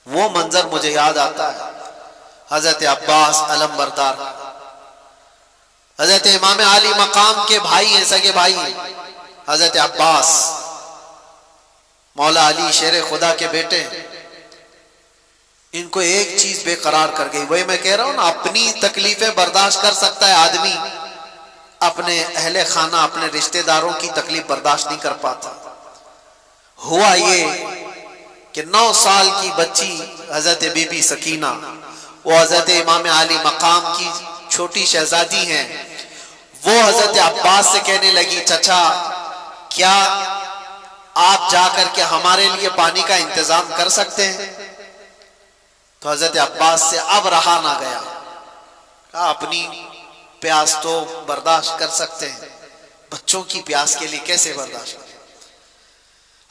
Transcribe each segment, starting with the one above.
وہ منظر مجھے یاد آتا ہے حضرت عباس علم بردار، حضرت امام علی مقام کے بھائی ہیں، سگے بھائی ہیں حضرت عباس، مولا علی شیر خدا کے بیٹے ہیں۔ ان کو ایک چیز بے قرار کر گئی، وہی میں کہہ رہا ہوں نا، اپنی تکلیفیں برداشت کر سکتا ہے آدمی، اپنے اہل خانہ اپنے رشتہ داروں کی تکلیف برداشت نہیں کر پاتا۔ ہوا یہ کہ 9 سال کی بچی حضرت بی بی سکینہ، وہ حضرت امام علی مقام کی چھوٹی شہزادی ہیں، وہ حضرت عباس سے کہنے لگی چچا کیا آپ جا کر کے ہمارے لیے پانی کا انتظام کر سکتے ہیں؟ تو حضرت عباس سے اب رہا نہ گیا، کہا اپنی پیاس تو برداشت کر سکتے ہیں، بچوں کی پیاس کے لیے کیسے برداشت کریں؟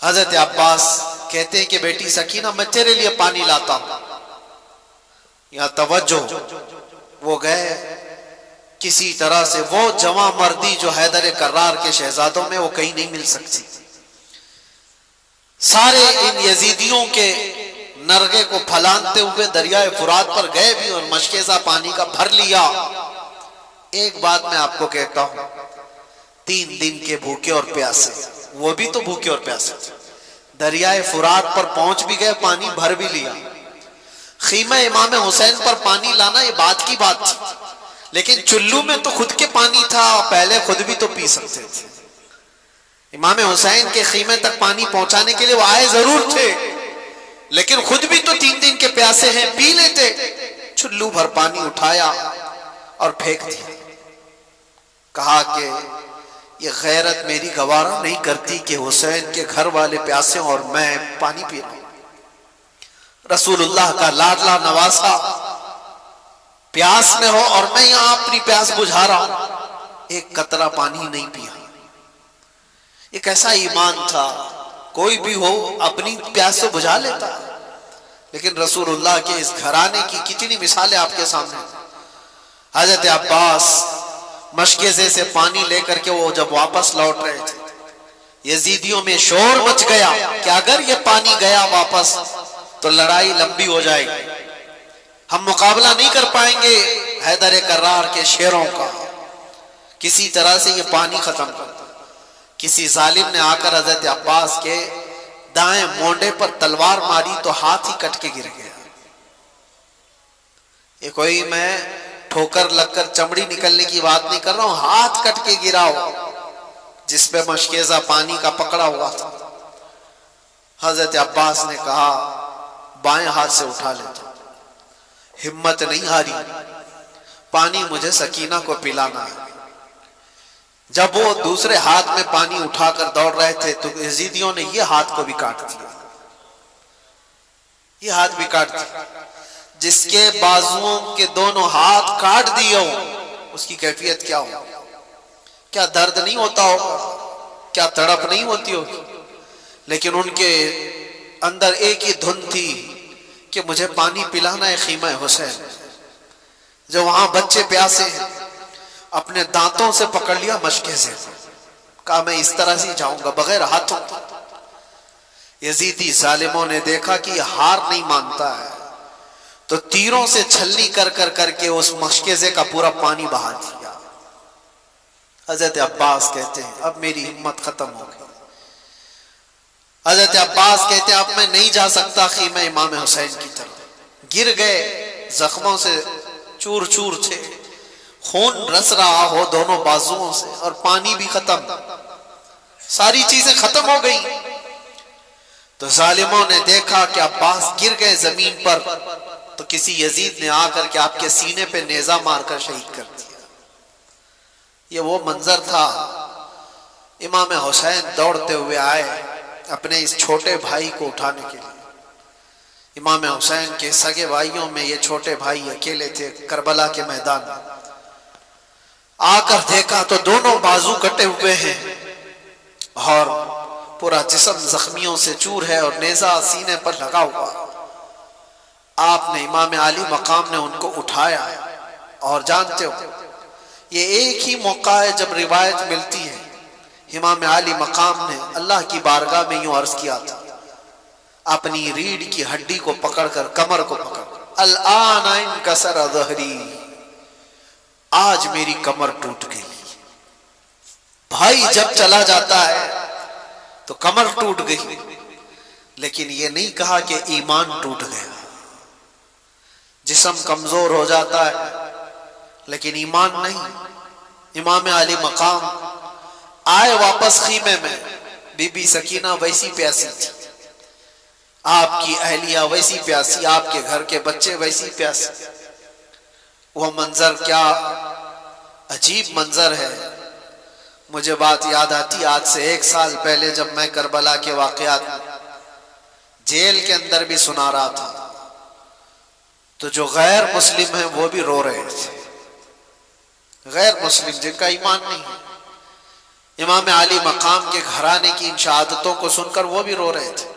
حضرت عباس کہتے ہیں کہ بیٹی سکینہ میں تیرے لیے پانی لاتا ہوں۔ یہاں توجہ، وہ گئے کسی طرح سے، وہ جواں مردی جو حیدر کرار کے شہزادوں میں وہ کہیں نہیں مل سکتی، سارے ان یزیدیوں کے نرغے کو پھلانتے ہوئے دریائے فرات پر گئے بھی اور مشکیزہ پانی کا بھر لیا۔ ایک بات میں آپ کو کہتا ہوں، 3 دن کے بھوکے اور پیاسے، وہ بھی تو بھوکے اور پیاسے تھے، دریائے فرات پر پہنچ بھی گئے، پانی بھر بھی لیا۔ خیمہ امام حسین پر پانی لانا یہ بات کی بات تھی، لیکن چلو میں تو خود کے پانی تھا، پہلے خود بھی تو پی سکتے تھے۔ امام حسین کے خیمے تک پانی پہنچانے کے لیے وہ آئے ضرور تھے، لیکن خود بھی تو 3 دن کے پیاسے ہیں، پی لیتے۔ چلو بھر پانی اٹھایا اور پھینک دیا، کہا کہ یہ غیرت میری گوارا نہیں کرتی کہ حسین کے گھر والے پیاسے اور میں پانی پی رہا ہوں۔ رسول اللہ کا لاڈلا نواسا پیاس میں ہو اور میں یہاں اپنی پیاس بجھا رہا ہوں، ایک قطرہ پانی نہیں پیا۔ یہ کیسا ایمان تھا، کوئی بھی ہو اپنی پیاس سے بجھا لیتا، لیکن رسول اللہ کے اس گھرانے کی کتنی مثالیں آپ کے سامنے۔ حضرت عباس مشکیزے سے پانی لے کر کے وہ جب واپس لوٹ رہے تھے، یزیدیوں میں شور مچ گیا کہ اگر یہ پانی گیا واپس تو لڑائی لمبی ہو جائے گی، ہم مقابلہ نہیں کر پائیں گے حیدر کرار کے شیروں کا، کسی طرح سے یہ پانی ختم کر دو۔ کسی ظالم نے آ کر حضرت عباس کے دائیں مونڈے پر تلوار ماری تو ہاتھ ہی کٹ کے گر گیا۔ یہ کوئی میں ٹھوکر لگ کر چمڑی نکلنے کی بات نہیں کر رہا ہوں، ہاتھ کٹ کے گرا ہو جس پہ مشکیزہ پانی کا پکڑا ہوا تھا۔ حضرت عباس نے کہا بائیں ہاتھ سے اٹھا لیتا ہوں، ہمت نہیں ہاری، پانی مجھے سکینہ کو پلانا ہے۔ جب وہ دوسرے ہاتھ میں پانی اٹھا کر دوڑ رہے تھے تو یزیدیوں نے یہ ہاتھ کو بھی کاٹ دیا، یہ ہاتھ بھی کاٹ دیا۔ جس کے بازوؤں کے دونوں ہاتھ کاٹ دیے ہو اس کی کیفیت کیا ہو، کیا درد نہیں ہوتا ہوگا، کیا تڑپ نہیں ہوتی ہوگی، لیکن ان کے اندر ایک ہی دھن تھی کہ مجھے پانی پلانا ہے خیمہ حسین۔ جو وہاں بچے پیاسے ہیں، اپنے دانتوں سے پکڑ لیا مشکیزے، کہا میں اس طرح سے جاؤں گا بغیر ہاتھوں۔ یزیدی ظالموں نے دیکھا کہ یہ ہار نہیں مانتا ہے تو تیروں سے چھلنی کر کر کر کے اس مشکیزے کا پورا پانی بہا دیا۔ حضرت عباس کہتے ہیں اب میری ہمت ختم ہو گئی، حضرت عباس کہتے ہیں اب میں نہیں جا سکتا خیمہ امام حسین کی طرف، گر گئے، زخموں سے چور چور تھے، خون رس رہا ہو دونوں بازوؤں سے اور پانی بھی ختم، ساری چیزیں ختم ہو گئی۔ تو ظالموں نے دیکھا کہ عباس گر گئے زمین پر تو کسی یزید نے آ کر کے آپ کے سینے پہ نیزہ مار کر شہید کر دیا۔ یہ وہ منظر تھا، امام حسین دوڑتے ہوئے آئے اپنے اس چھوٹے بھائی کو اٹھانے کے لیے۔ امام حسین کے سگے بھائیوں میں یہ چھوٹے بھائی اکیلے تھے کربلا کے میدان میں۔ آ کر دیکھا تو دونوں بازو کٹے ہوئے ہیں اور پورا جسم زخمیوں سے چور ہے اور نیزہ سینے پر لگا ہوا۔ آپ نے امام علی مقام نے ان کو اٹھایا، اور جانتے ہو یہ ایک ہی موقع ہے جب روایت ملتی ہے امام علی مقام نے اللہ کی بارگاہ میں یوں عرض کیا تھا اپنی ریڑھ کی ہڈی کو پکڑ کر، کمر کو پکڑ کر، الآن انکسر ظہری، آج میری کمر ٹوٹ گئی۔ بھائی جب چلا جاتا ہے تو کمر ٹوٹ گئی، لیکن یہ نہیں کہا کہ ایمان ٹوٹ گیا۔ جسم کمزور ہو جاتا ہے لیکن ایمان نہیں۔ امام علی مقام آئے واپس خیمے میں، بی بی سکینہ ویسی پیاسی تھی، آپ کی اہلیہ ویسی پیاسی، آپ کے گھر کے بچے ویسی پیاسی۔ وہ منظر کیا عجیب منظر ہے۔ مجھے بات یاد آتی آج سے 1 سال پہلے جب میں کربلا کے واقعات جیل کے اندر بھی سنا رہا تھا، تو جو غیر مسلم ہیں وہ بھی رو رہے تھے، غیر مسلم جن کا ایمان نہیں ہے، امام علی مقام کے گھرانے کی ان شہادتوں کو سن کر وہ بھی رو رہے تھے۔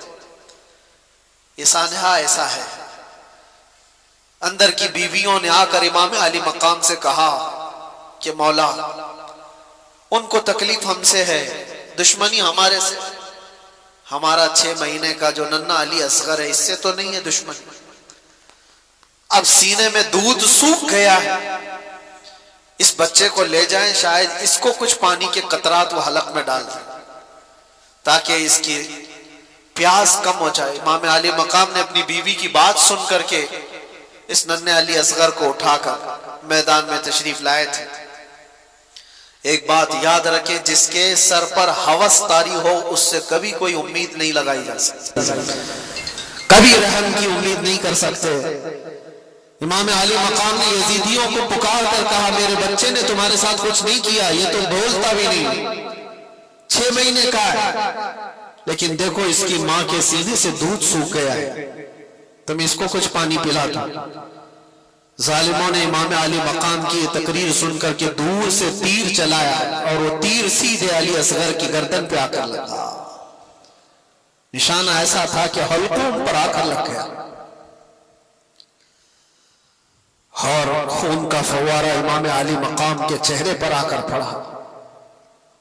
یہ سانحہ ایسا ہے۔ اندر کی بیویوں نے آ کر امام علی مقام سے کہا کہ مولا ان کو تکلیف ہم سے ہے، دشمنی ہمارے سے، ہمارا 6 مہینے کا جو ننھا علی اصغر ہے اس سے تو نہیں ہے دشمنی، اب سینے میں دودھ سوکھ گیا ہے، اس بچے کو لے جائیں، شاید اس کو کچھ پانی کے قطرات وہ حلق میں ڈال دیں تاکہ اس کی پیاس کم ہو جائے۔ امام علی مقام نے اپنی بیوی کی بات سن کر کے اس ننھے علی اصغر کو اٹھا کر میدان میں تشریف لائے تھے۔ ایک بات یاد رکھیں، جس کے سر پر ہوس طاری ہو اس سے کبھی کوئی امید نہیں لگائی جا سکتی، کبھی رحم کی امید نہیں کر سکتے۔ امام علی مقام نے یزیدیوں کو پکار کر کہا میرے بچے نے تمہارے ساتھ کچھ نہیں کیا، یہ تو بولتا بھی نہیں، 6 مہینے کا ہے، لیکن دیکھو اس کی ماں کے سینے سے دودھ سوکھ گیا ہے، تم اس کو کچھ پانی پلا دو۔ ظالموں نے امام علی مقام کی تقریر سن کر کے دور سے تیر چلایا اور وہ تیر سیدھے علی اصغر کی گردن پہ آ کر لگا۔ نشانہ ایسا تھا کہ حلقوم پر آ کر لگ گیا اور خون کا فوارہ امام علی مقام کے چہرے پر آ کر پڑا۔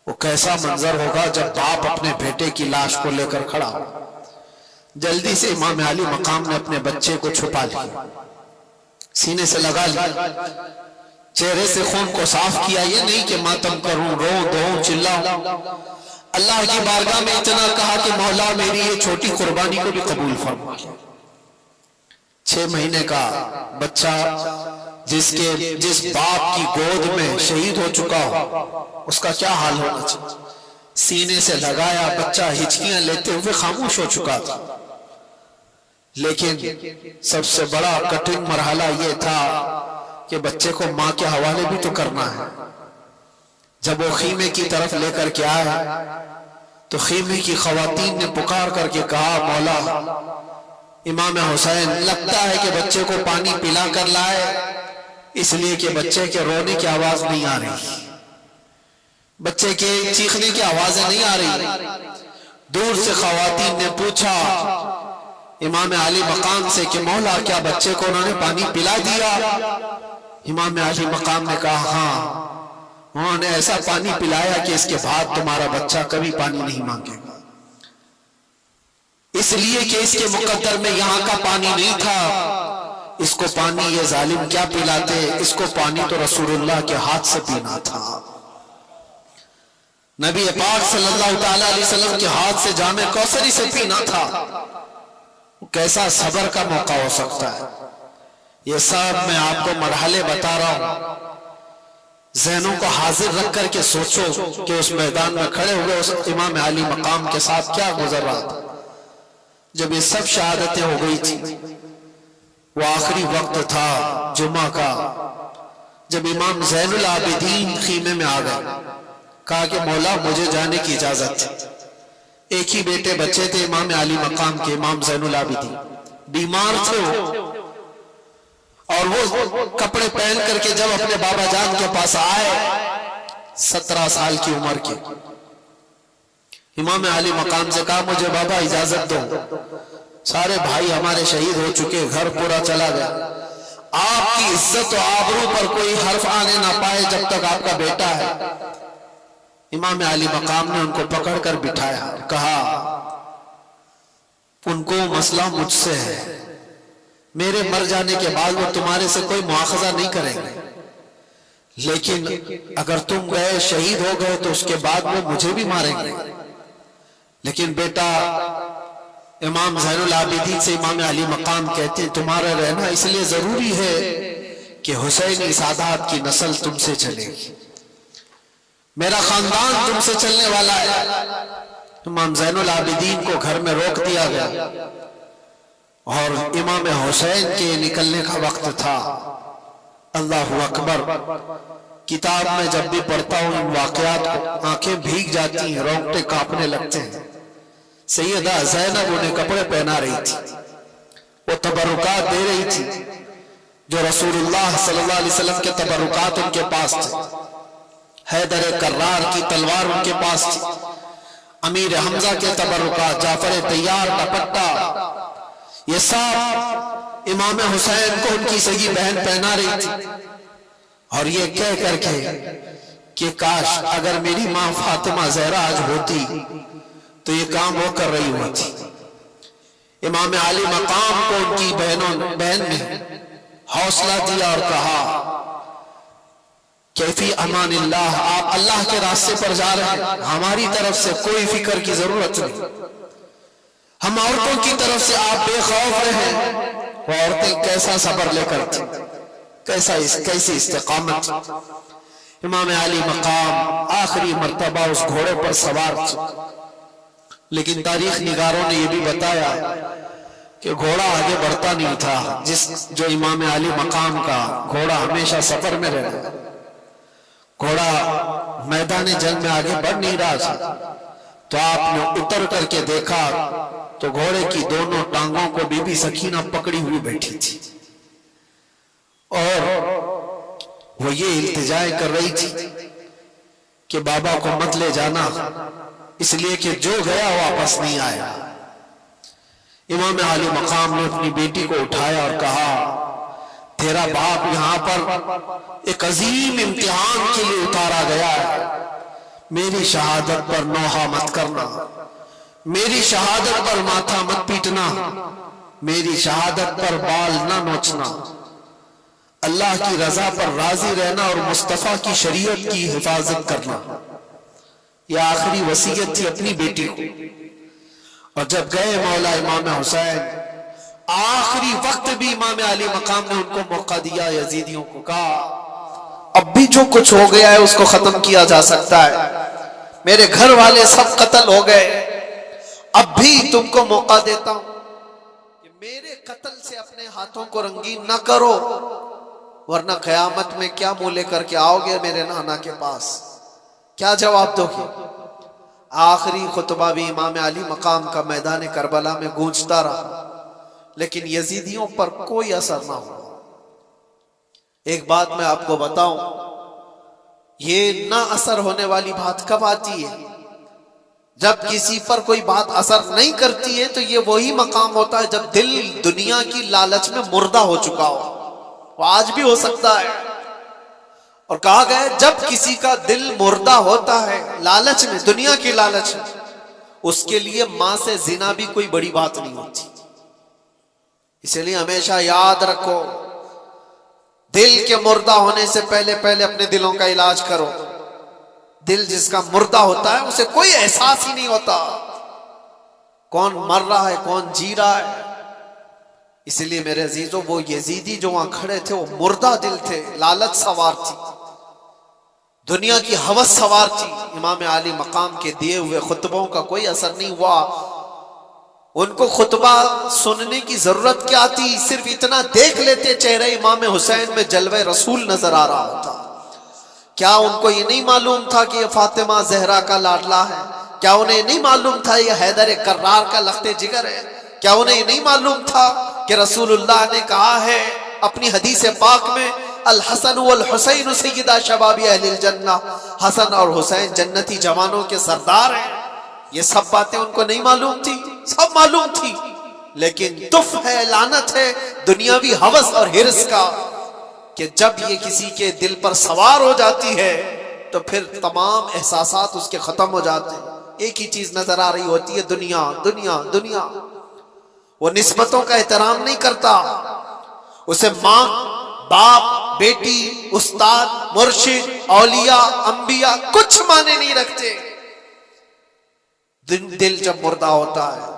وہ کیسا منظر ہوگا جب باپ اپنے بیٹے کی لاش کو لے کر کھڑا ہو۔ جلدی سے امام علی مقام نے اپنے بچے کو چھپا لیا، سینے سے لگا لیا، چہرے سے خون کو صاف کیا، یہ نہیں کہ ماتم کروں، رو دو چلاؤں، اللہ کی بارگاہ میں اتنا کہا کہ مولا میری یہ چھوٹی قربانی کو بھی قبول فرما۔ 6 مہینے کا بچہ جس باپ کی گود میں شہید ہو چکا ہو اس کا کیا حال ہونا چاہیے۔ سینے سے لگایا، بچہ ہچکیاں لیتے ہوئے خاموش ہو چکا تھا، لیکن سب سے بڑا کٹھن مرحلہ یہ تھا کہ بچے کو ماں کے حوالے بھی تو کرنا ہے۔ جب وہ خیمے کی طرف لے کر کے آیا تو خیمے کی خواتین نے پکار کر کے کہا مولا امام حسین لگتا ہے کہ بچے کو پانی پلا کر لائے، اس لیے کہ بچے کے رونے کی آواز نہیں آ رہی، بچے کے چیخنے کی آوازیں نہیں آ رہی۔ دور سے خواتین نے پوچھا امام علی مقام سے کہ مولا کیا بچے کو انہوں نے پانی پلا دیا؟ امام علی مقام نے کہا ہاں، انہوں نے ایسا پانی پلایا کہ اس کے بعد تمہارا بچہ کبھی پانی نہیں مانگے گا، اس لیے کہ اس کے مقدر میں یہاں کا پانی نہیں تھا، اس کو پانی یہ ظالم کیا پلاتے، اس کو پانی تو رسول اللہ کے ہاتھ سے پینا تھا، نبی پاک صلی اللہ تعالی علیہ وسلم کے ہاتھ سے جام کوثری سے پینا تھا۔ کیسا صبر کا موقع ہو سکتا ہے۔ یہ سب میں آپ کو مرحلے بتا رہا ہوں، ذہنوں کو حاضر رکھ کر کے سوچو کہ اس میدان میں کھڑے ہوئے اس امام علی مقام کے ساتھ کیا گزر رہا تھا۔ جب یہ سب شہادتیں ہو گئی تھی، وہ آخری وقت تھا جمعہ کا، جب امام زین العابدین خیمے میں آ گئے، کہا کہ مولا مجھے جانے کی اجازت ہے۔ ایک ہی بیٹے بچے تھے امام علی مقام کے، امام زین العابدین، بیمار تھے وہ، اور وہ کپڑے پہن کر کے جب اپنے بابا جان کے پاس آئے، 17 سال کی عمر کے، امام علی مقام سے کہا مجھے بابا اجازت دو، سارے بھائی ہمارے شہید ہو چکے، گھر پورا چلا گیا، آپ کی عزت و آبرو پر کوئی حرف آنے نہ پائے جب تک آپ کا بیٹا ہے۔ امام علی مقام نے ان کو پکڑ کر بٹھایا، کہا ان کو مسئلہ مجھ سے ہے، میرے مر جانے کے بعد وہ تمہارے سے کوئی مواخذہ نہیں کریں گے، لیکن اگر تم گئے شہید ہو گئے تو اس کے بعد وہ مجھے بھی ماریں گے۔ لیکن بیٹا امام زین العابدین سے امام علی مقام کہتے ہیں تمہارا رہنا اس لیے ضروری ہے کہ حسینی سادات کی نسل تم سے چلے گی، میرا خاندان تم سے چلنے والا ہے۔ امام زین العابدین کو گھر میں روک دیا گیا اور امام حسین کے نکلنے کا وقت تھا۔ اللہ اکبر، کتاب میں جب بھی پڑھتا ہوں ان واقعات کو آنکھیں بھیگ جاتی ہیں، رونگٹے کانپنے لگتے ہیں۔ سیدہ زینب انہیں کپڑے پہنا رہی تھی، وہ تبرکات دے رہی تھی جو رسول اللہ صلی اللہ علیہ وسلم کے تبرکات ان کے پاس تھے۔ حیدر کرار کی تلوار ان کے پاس تھی، امیر حمزہ کے تبرکات، جعفر طیار کا پٹا، یہ سب امام حسین کو ان کی سگی بہن پہنا رہی تھی، اور یہ کہہ کر کے کہ کاش اگر میری ماں فاطمہ زہرا آج ہوتی تو یہ کام وہ کر رہی ہوتی۔ امام علی مقام کو ان کی بہن نے حوصلہ دیا اور کہا کہ فی امان اللہ، آپ اللہ کے راستے پر جا رہے ہیں، ہماری طرف سے کوئی فکر کی ضرورت نہیں، ہم عورتوں کی طرف سے آپ بے خوف رہیں۔ وہ عورتیں کیسا صبر لے کر تھی، کیسی استقامت۔ امام علی مقام آخری مرتبہ اس گھوڑے پر سوار تھے، لیکن تاریخ نگاروں نے یہ بھی بتایا کہ گھوڑا آگے بڑھتا نہیں تھا، جو امام علی مقام کا گھوڑا ہمیشہ سفر میں رہا، گھوڑا میدان جنگ میں آگے بڑھ نہیں رہا تھا۔ تو آپ نے اتر کر کے دیکھا تو گھوڑے کی دونوں ٹانگوں کو بی بی سکینہ پکڑی ہوئی بیٹھی تھی، اور وہ یہ التجائیں کر رہی تھی کہ بابا کو مت لے جانا، اس لیے کہ جو گیا واپس نہیں آیا۔ امام علی مقام نے اپنی بیٹی کو اٹھایا اور کہا تیرا باپ یہاں پر ایک عظیم امتحان کے لیے اتارا گیا ہے، میری شہادت پر نوحہ مت کرنا، میری شہادت پر ماتھا مت پیٹنا، میری شہادت پر بال نہ نوچنا، اللہ کی رضا پر راضی رہنا اور مصطفیٰ کی شریعت کی حفاظت کرنا۔ یہ آخری وصیت تھی اپنی بیٹی کو۔ اور جب گئے مولا امام حسین، آخری وقت بھی امام علی مقام نے ان کو موقع دیا، یزیدیوں کو کہا اب بھی جو کچھ ہو گیا ہے اس کو ختم کیا جا سکتا ہے، میرے گھر والے سب قتل ہو گئے، اب بھی تم کو موقع دیتا ہوں کہ میرے قتل سے اپنے ہاتھوں کو رنگین نہ کرو، ورنہ قیامت میں کیا منہ لے کر کے آؤ گے میرے نانا کے پاس، کیا جواب دو گے؟ آخری خطبہ بھی امام علی مقام کا میدان کربلا میں گونجتا رہا، لیکن یزیدیوں پر کوئی اثر نہ ہوا۔ ایک بات میں آپ کو بتاؤں، یہ نہ اثر ہونے والی بات کب آتی ہے؟ جب کسی پر کوئی بات اثر نہیں کرتی ہے تو یہ وہی مقام ہوتا ہے جب دل دنیا کی لالچ میں مردہ ہو چکا ہو، وہ آج بھی ہو سکتا ہے۔ اور کہا گیا جب کسی کا دل مردہ ہوتا ہے لالچ میں، دنیا کی لالچ میں، اس کے لیے ماں سے زنا بھی کوئی بڑی بات نہیں ہوتی۔ اسی لیے ہمیشہ یاد رکھو، دل کے مردہ ہونے سے پہلے اپنے دلوں کا علاج کرو۔ دل جس کا مردہ ہوتا ہے اسے کوئی احساس ہی نہیں ہوتا کون مر رہا ہے کون جی رہا ہے۔ اس لیے میرے عزیزوں، وہ یزیدی جو وہاں کھڑے تھے وہ مردہ دل تھے، لالچ سوار تھی، دنیا کی ہوس سوار تھی۔ امام علی مقام کے دیے ہوئے خطبوں کا کوئی اثر نہیں ہوا، ان کو خطبہ سننے کی ضرورت کیا تھی؟ صرف اتنا دیکھ لیتے چہرے امام حسین میں جلوہ رسول نظر آ رہا ہوتا۔ کیا ان کو یہ نہیں معلوم تھا کہ یہ فاطمہ زہرا کا لاڈلا ہے؟ کیا انہیں یہ نہیں معلوم تھا یہ حیدر کرار کا لخت جگر ہے؟ کیا انہیں یہ نہیں معلوم تھا کہ رسول اللہ نے کہا ہے اپنی حدیث پاک میں الحسن والحسین سیدہ شباب اہل الجنہ، حسن اور حسین جنتی جوانوں کے سردار ہیں؟ یہ سب باتیں ان کو نہیں معلوم تھی؟ سب معلوم تھی، لیکن تف ہے، لعنت ہے دنیاوی ہوس اور ہرس کا کہ جب یہ کسی کے دل پر سوار ہو جاتی ہے تو پھر تمام احساسات اس کے ختم ہو جاتے ہیں، ایک ہی چیز نظر آ رہی ہوتی ہے، دنیا دنیا دنیا۔ وہ نسبتوں کا احترام نہیں کرتا، اسے ماں، باپ، بیٹی، استاد، مرشد، اولیاء، انبیاء کچھ معنی نہیں رکھتے دل جب مردہ ہوتا ہے۔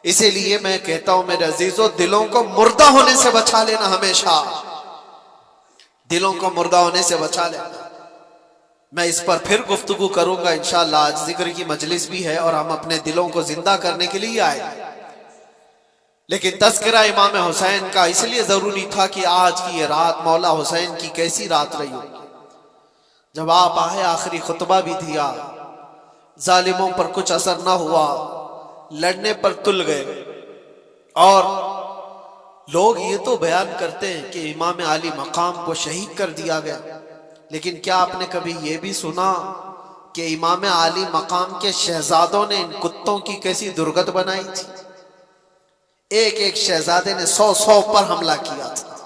اسی لیے میں کہتا ہوں میرے عزیزو، دلوں کو مردہ ہونے سے بچا لینا، ہمیشہ دلوں کو مردہ ہونے سے بچا لینا۔ میں اس پر پھر گفتگو کروں گا انشاءاللہ، آج ذکر کی مجلس بھی ہے اور ہم اپنے دلوں کو زندہ کرنے کے لیے آئے، لیکن تذکرہ امام حسین کا اس لیے ضروری تھا کہ آج کی یہ رات مولا حسین کی کیسی رات رہی ہوگی۔ جب آپ آئے آخری خطبہ بھی دیا، ظالموں پر کچھ اثر نہ ہوا، لڑنے پر تل گئے، اور لوگ یہ تو بیان کرتے ہیں کہ امام علی مقام کو شہید کر دیا گیا، لیکن کیا آپ نے کبھی یہ بھی سنا کہ امام علی مقام کے شہزادوں نے ان کتوں کی کیسی درگت بنائی تھی؟ ایک ایک شہزادے نے 100 پر حملہ کیا تھا،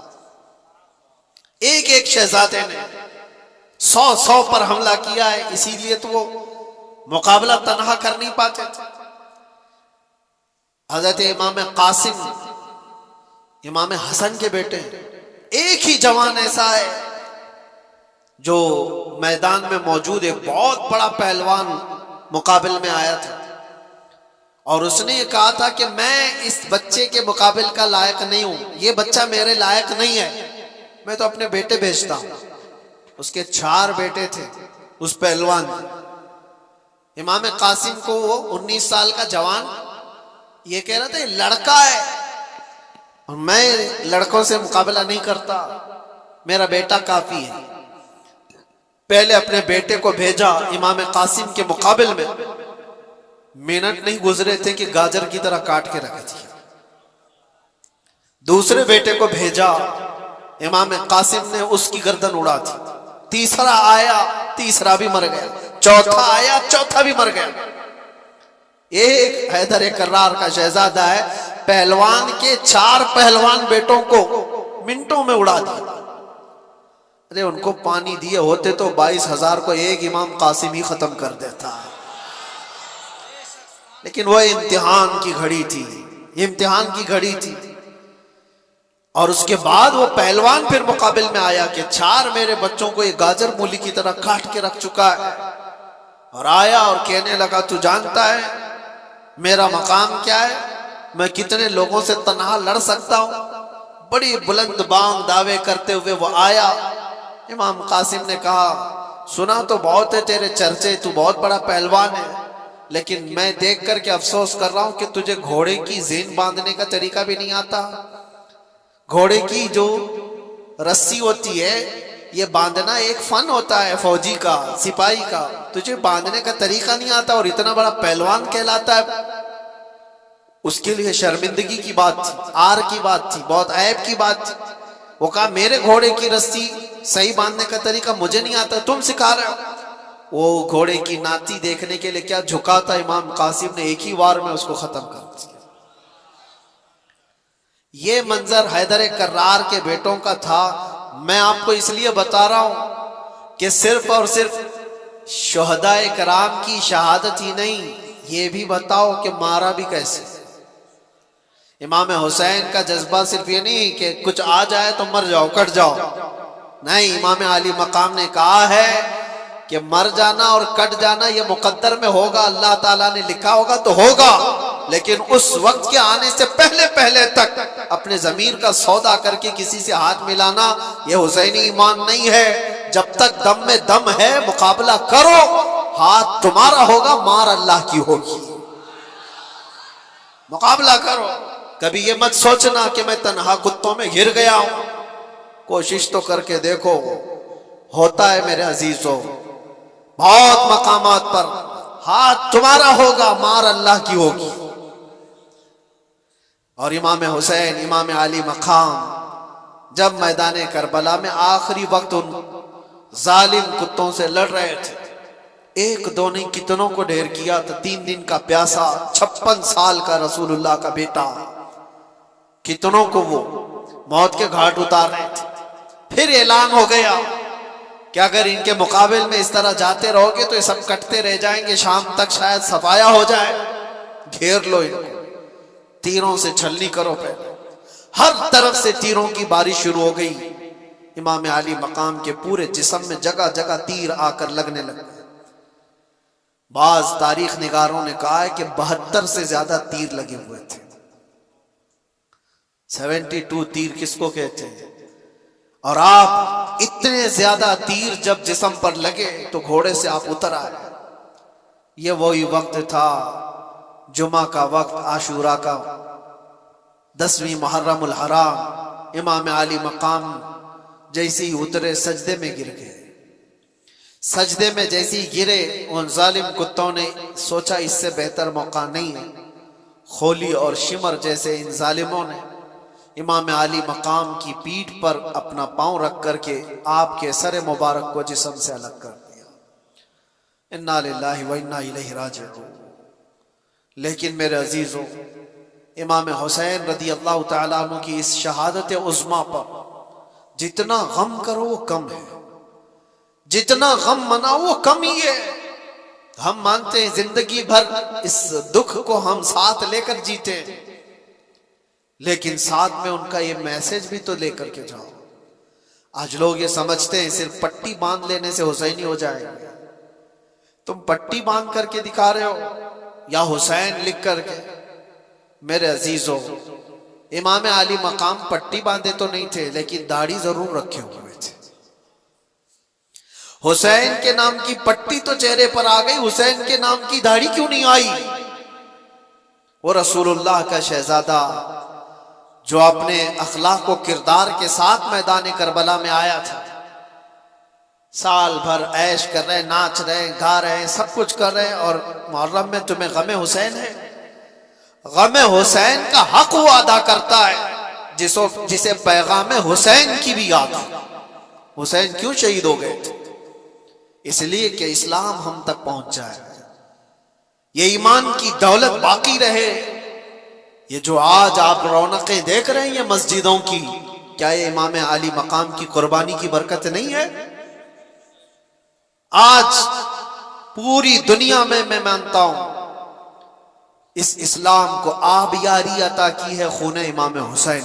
ایک ایک شہزادے نے 100 پر حملہ کیا ہے، اسی لیے تو وہ مقابلہ تنہا کر نہیں پاتے تھے۔ حضرت امام قاسم امام حسن کے بیٹے، ایک ہی جوان ایسا ہے جو میدان میں موجود ایک بہت بڑا پہلوان مقابل میں آیا تھا، اور اس نے یہ کہا تھا کہ میں اس بچے کے مقابل کا لائق نہیں ہوں، یہ بچہ میرے لائق نہیں ہے، میں تو اپنے بیٹے بھیجتا ہوں۔ اس کے 4 بیٹے تھے اس پہلوان نے۔ امام قاسم کو وہ 19 سال کا جوان یہ کہہ رہا تھا یہ لڑکا ہے اور میں لڑکوں سے مقابلہ نہیں کرتا، میرا بیٹا کافی ہے۔ پہلے اپنے بیٹے کو بھیجا امام قاسم کے مقابل میں، منٹ نہیں گزرے تھے کہ گاجر کی طرح کاٹ کے رکھ دیا۔ دوسرے بیٹے کو بھیجا، امام قاسم نے اس کی گردن اڑا دی۔ تیسرا آیا، تیسرا بھی مر گیا۔ چوتھا آیا، چوتھا بھی مر گیا۔ ایک حیدر کرار کا شہزادہ ہے، پہلوان کے 4 پہلوان بیٹوں کو منٹوں میں اڑا دیا۔ ارے ان کو پانی دیے ہوتے تو 22,000 کو ایک امام قاسم ہی ختم کر دیتا، لیکن وہ امتحان کی گھڑی تھی، یہ امتحان کی گھڑی تھی۔ اور اس کے بعد وہ پہلوان پھر مقابل میں آیا کہ 4 میرے بچوں کو یہ گاجر مولی کی طرح کاٹ کے رکھ چکا ہے، اور آیا اور کہنے لگا تو جانتا ہے میرا مقام کیا ہے، میں کتنے لوگوں سے تنہا لڑ سکتا ہوں۔ بڑی بلند بانگ دعوے کرتے ہوئے وہ آیا۔ امام قاسم نے کہا سنا تو بہت ہے تیرے چرچے، تو بہت بڑا پہلوان ہے، لیکن میں دیکھ کر کے افسوس کر رہا ہوں کہ تجھے گھوڑے کی زین باندھنے کا طریقہ بھی نہیں آتا۔ گھوڑے کی جو رسی ہوتی ہے یہ باندھنا ایک فن ہوتا ہے فوجی کا، سپاہی کا، تجھے باندھنے کا طریقہ نہیں آتا اور اتنا بڑا پہلوان کہلاتا ہے۔ اس کے لیے شرمندگی کی بات تھی، آر کی بات تھی، بہت عیب کی بات تھی۔ وہ کہا میرے گھوڑے کی رسی صحیح باندھنے کا طریقہ مجھے نہیں آتا، تم سکھا رہے ہو۔ وہ گھوڑے کی ناتی دیکھنے کے لیے کیا جھکا تھا، امام قاسم نے ایک ہی وار میں اس کو ختم کر دیا۔ یہ منظر حیدر کرار کے بیٹوں کا تھا۔ میں آپ کو اس لیے بتا رہا ہوں کہ صرف اور صرف شہداء کرام کی شہادت ہی نہیں، یہ بھی بتاؤ کہ مارا بھی کیسے۔ امام حسین کا جذبہ صرف یہ نہیں کہ کچھ آ جائے تو مر جاؤ، کٹ جاؤ، نہیں، امام علی مقام نے کہا ہے کہ مر جانا اور کٹ جانا یہ مقدر میں ہوگا، اللہ تعالیٰ نے لکھا ہوگا تو ہوگا، لیکن اس وقت کے آنے سے پہلے تک اپنے ضمیر کا سودا کر کے کسی سے ہاتھ ملانا یہ حسینی ایمان نہیں ہے۔ جب تک دم میں دم ہے مقابلہ کرو، ہاتھ تمہارا ہوگا، مار اللہ کی ہوگی، مقابلہ کرو۔ کبھی یہ مت سوچنا کہ میں تنہا کتوں میں گر گیا ہوں، کوشش تو کر کے دیکھو، ہوتا ہے میرے عزیزوں، بہت مقامات پر ہاتھ تمہارا ہوگا، مار اللہ کی ہوگی۔ اور امام حسین، امام علی مقام جب میدان کربلا میں آخری وقت ان ظالم کتوں سے لڑ رہے تھے، ایک دو نہیں کتنوں کو ڈھیر کیا تھا، 3 دن کا پیاسا، 56 سال کا رسول اللہ کا بیٹا، کتنوں کو وہ موت کے گھاٹ اتار رہے تھے۔ پھر اعلان ہو گیا کہ اگر ان کے مقابل میں اس طرح جاتے رہو گے تو یہ سب کٹتے رہ جائیں گے، شام تک شاید صفایا ہو جائے، گھیر لو ان کو۔ تیروں سے چھلنی کرو پہلے. ہر طرف سے تیروں کی بارش شروع ہو گئی. امام علی مقام کے پورے جسم میں جگہ جگہ تیر آ کر لگنے لگے. بعض تاریخ نگاروں نے کہا ہے کہ 72 سے زیادہ تیر لگے ہوئے تھے. 72 تیر کس کو کہتے ہیں؟ اور آپ اتنے زیادہ تیر جب جسم پر لگے تو گھوڑے سے آپ اتر آئے. یہ وہی وقت تھا جمعہ کا وقت، عاشوراء کا 10ویں محرم الحرام. امام علی مقام جیسے ہی اترے سجدے میں گر گئے. سجدے میں جیسے ہی گرے ان ظالم کتوں نے سوچا اس سے بہتر موقع نہیں ہے. خولی اور شمر جیسے ان ظالموں نے امام علی مقام کی پیٹھ پر اپنا پاؤں رکھ کر کے آپ کے سر مبارک کو جسم سے الگ کر دیا. انا للہ و انا الیہ راجعون. لیکن میرے عزیزوں، امام حسین رضی اللہ تعالیٰ عنہ کی اس شہادت عظمیٰ پر جتنا غم کرو وہ کم ہے، جتنا غم مناؤ وہ کم ہی ہے. ہم مانتے ہیں زندگی بھر اس دکھ کو ہم ساتھ لے کر جیتے ہیں، لیکن ساتھ میں ان کا یہ میسج بھی تو لے کر کے جاؤ. آج لوگ یہ سمجھتے ہیں صرف پٹی باندھ لینے سے حسینی ہو جائے گا. تم پٹی باندھ کر کے دکھا رہے ہو یا حسین لکھ کر کے؟ میرے عزیزوں، امام علی مقام پٹی باندھے تو نہیں تھے لیکن داڑھی ضرور رکھے ہوئے تھے. حسین کے نام کی پٹی تو چہرے پر آ گئی، حسین کے نام کی داڑھی کیوں نہیں آئی؟ وہ رسول اللہ کا شہزادہ جو اپنے اخلاق و کردار کے ساتھ میدان کربلا میں آیا تھا، سال بھر عیش کر رہے، ناچ رہے، گا رہے، سب کچھ کر رہے، اور محرم میں تمہیں غم حسین ہے. غم حسین کا حق وہ ادا کرتا ہے جسے پیغام حسین کی بھی یاد ہے. حسین کیوں شہید ہو گئے تھے؟ اس لیے کہ اسلام ہم تک پہنچ جائے، یہ ایمان کی دولت باقی رہے. یہ جو آج آپ رونقیں دیکھ رہے ہیں یہ مسجدوں کی، کیا یہ امام علی مقام کی قربانی کی برکت نہیں ہے؟ آج پوری دنیا میں میں مانتا ہوں اس اسلام کو آبیاری عطا کی ہے خون امام حسین.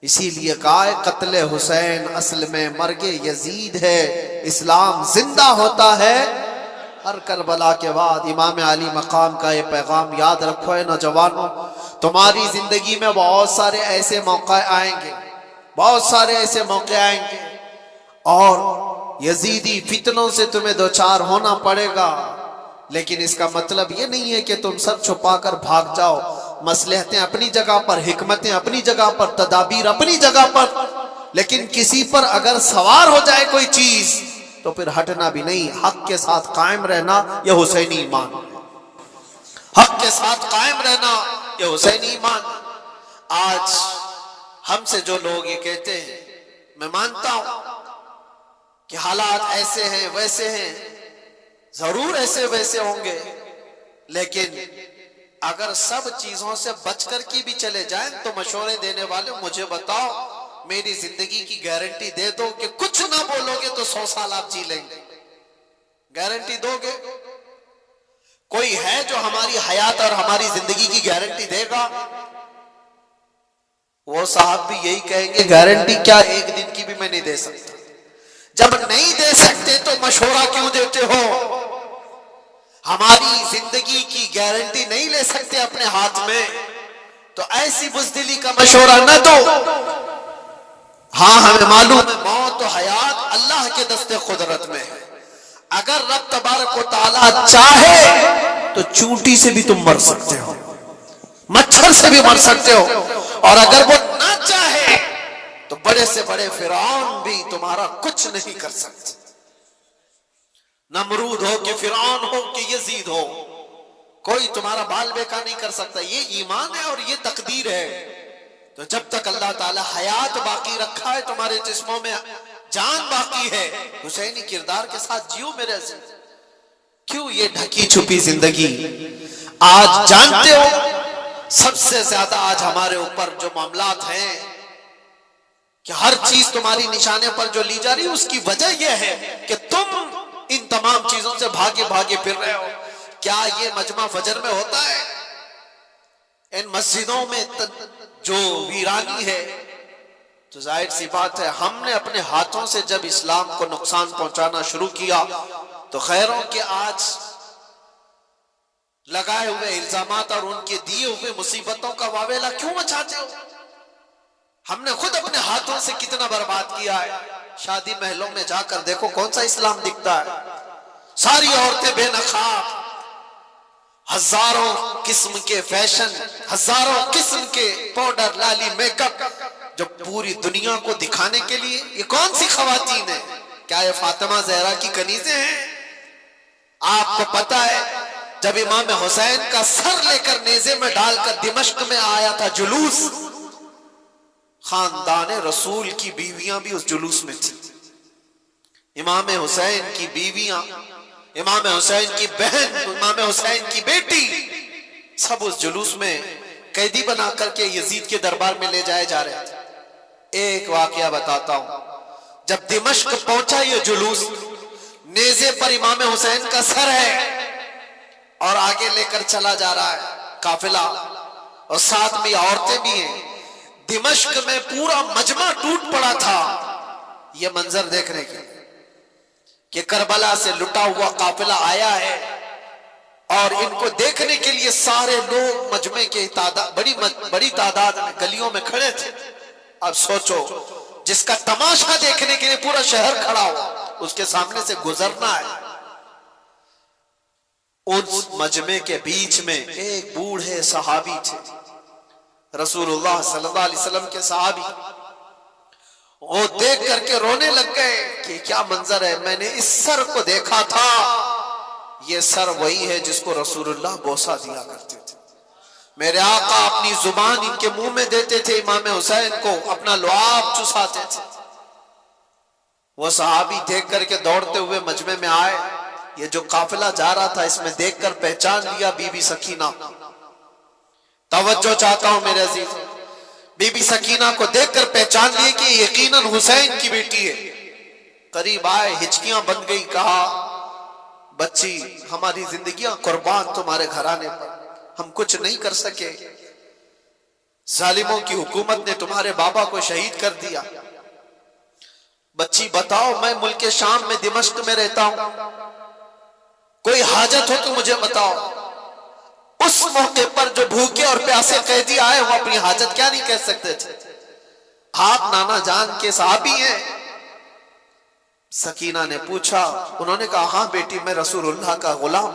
اسی لیے کہا ہے قتل حسین اصل میں مرگ یزید ہے، اسلام زندہ ہوتا ہے ہر کربلا کے بعد. امام علی مقام کا یہ پیغام یاد رکھو ہے نوجوانوں. تمہاری زندگی میں بہت سارے ایسے موقع آئیں گے، بہت سارے ایسے موقع آئیں گے، اور یزیدی فتنوں سے تمہیں دوچار ہونا پڑے گا. لیکن اس کا مطلب یہ نہیں ہے کہ تم سر چھپا کر بھاگ جاؤ. مصلحتیں اپنی جگہ پر، حکمتیں اپنی جگہ پر، تدابیر اپنی جگہ پر، لیکن کسی پر اگر سوار ہو جائے کوئی چیز تو پھر ہٹنا بھی نہیں. حق کے ساتھ قائم رہنا یہ حسینی ایمان، حق کے ساتھ قائم رہنا یہ حسینی ایمان. آج ہم سے جو لوگ یہ کہتے ہیں، میں مانتا ہوں کہ حالات ایسے ہیں ویسے ہیں، ضرور ایسے ویسے ہوں گے، لیکن اگر سب چیزوں سے بچ کر کی بھی چلے جائیں تو مشورے دینے والے مجھے بتاؤ، میری زندگی کی گارنٹی دے دو کہ کچھ نہ بولو گے تو 100 سال آپ جی لیں گے. گارنٹی دو گے؟ کوئی ہے جو ہماری حیات اور ہماری زندگی کی گارنٹی دے گا؟ وہ صاحب بھی یہی کہیں گے گارنٹی کیا، ایک دن کی بھی میں نہیں دے سکتا. جب نہیں دے سکتے تو مشورہ کیوں دیتے ہو؟ ہماری زندگی کی گارنٹی نہیں لے سکتے اپنے ہاتھ میں تو ایسی بزدلی کا مشورہ نہ دو. ہاں ہمیں معلوم ہے موت و حیات اللہ کے دست قدرت میں ہے. اگر رب تبارک و تعالی چاہے تو چونٹی سے بھی تم مر سکتے ہو، مچھر سے بھی مر سکتے ہو، اور اگر وہ نہ چاہے تو بڑے سے بڑے فرعون بھی تمہارا کچھ نہیں کر سکتے. نمرود ہو کہ فرعون ہو کہ یزید ہو، کوئی تمہارا بال بیکا نہیں کر سکتا. یہ ایمان ہے اور یہ تقدیر ہے. تو جب تک اللہ تعالی حیات باقی رکھا ہے، تمہارے جسموں میں جان باقی ہے، حسینی کردار کے ساتھ جیو میرے عزیز. کیوں یہ ڈھکی چھپی زندگی؟ آج جانتے ہو سب سے زیادہ آج ہمارے اوپر جو معاملات ہیں کہ ہر چیز تمہاری نشانے پر جو لی جا رہی ہے، اس کی وجہ یہ ہے کہ تم ان تمام چیزوں سے بھاگے بھاگے پھر رہے ہو. کیا یہ مجمع فجر میں ہوتا ہے؟ ان مسجدوں میں جو ویرانی ہے، تو ظاہر سی بات ہے ہم نے اپنے ہاتھوں سے جب اسلام کو نقصان پہنچانا شروع کیا تو خیروں کے آج لگائے ہوئے الزامات اور ان کے دیے ہوئے مصیبتوں کا واویلا کیوں مچاتے ہو؟ ہم نے خود اپنے ہاتھوں سے کتنا برباد کیا ہے۔ شادی محلوں میں جا کر دیکھو کون سا اسلام دکھتا ہے، ساری عورتیں بے نقاب، ہزاروں قسم کے فیشن، ہزاروں قسم کے پاؤڈر، لالی، میک اپ، جو پوری دنیا کو دکھانے کے لیے۔ یہ کون سی خواتین ہیں؟ کیا یہ فاطمہ زہرا کی کنیزیں ہیں؟ آپ کو پتا ہے جب امام حسین کا سر لے کر نیزے میں ڈال کر دمشق میں آیا تھا جلوس، خاندان رسول کی بیویاں بھی اس جلوس میں تھی، امام حسین کی بیویاں، امام حسین کی بہن، امام حسین کی بیٹی، سب اس جلوس میں قیدی بنا کر کے یزید کے دربار میں لے جائے جا رہے تھے۔ ایک واقعہ بتاتا ہوں، جب دمشق پہنچا یہ جلوس، نیزے پر امام حسین کا سر ہے اور آگے لے کر چلا جا رہا ہے قافلہ، اور ساتھ میں عورتیں بھی ہیں۔ دمشق میں پورا مجمع ٹوٹ پڑا تھا یہ منظر دیکھنے کے کہ کربلا سے لٹا ہوا قافلہ آیا ہے، اور ان کو دیکھنے کے لیے سارے لوگ مجمع کے بڑی تعداد میں گلیوں میں کھڑے تھے۔ اب سوچو، جس کا تماشا دیکھنے کے لیے پورا شہر کھڑا ہو، اس کے سامنے سے گزرنا ہے۔ اس مجمع کے بیچ میں ایک بوڑھے صحابی تھے، رسول اللہ صلی اللہ علیہ وسلم کے صحابی۔ وہ دیکھ کر کے رونے لگ گئے کہ کیا منظر ہے، میں نے اس سر کو دیکھا تھا، یہ سر وہی ہے جس کو رسول اللہ بوسہ دیا کرتے تھے، میرے آقا اپنی زبان ان کے منہ میں دیتے تھے، امام حسین کو اپنا لعاب چساتے تھے۔ وہ صحابی دیکھ کر کے دوڑتے ہوئے مجمع میں آئے، یہ جو قافلہ جا رہا تھا اس میں دیکھ کر پہچان لیا بی بی سکینہ۔ توجہ چاہتا ہوں میرے عزیز، بی بی سکینہ کو دیکھ کر پہچان لیے کہ یقیناً حسین کی بیٹی ہے۔ قریب آئے، ہچکیاں بن گئی، کہا بچی ہماری زندگیاں قربان تمہارے گھرانے پر، ہم کچھ نہیں کر سکے، ظالموں کی حکومت نے تمہارے بابا کو شہید کر دیا، بچی بتاؤ میں ملک شام میں دمشق میں رہتا ہوں، کوئی حاجت ہو تو مجھے بتاؤ۔ اس موقع پر جو بھوکے اور پیاسے قیدی آئے وہ اپنی حاجت کیا نہیں کہہ سکتے تھے؟ آپ نانا جان کے صحابی ہیں؟ سکینہ نے پوچھا، انہوں نے کہا ہاں بیٹی میں رسول اللہ کا غلام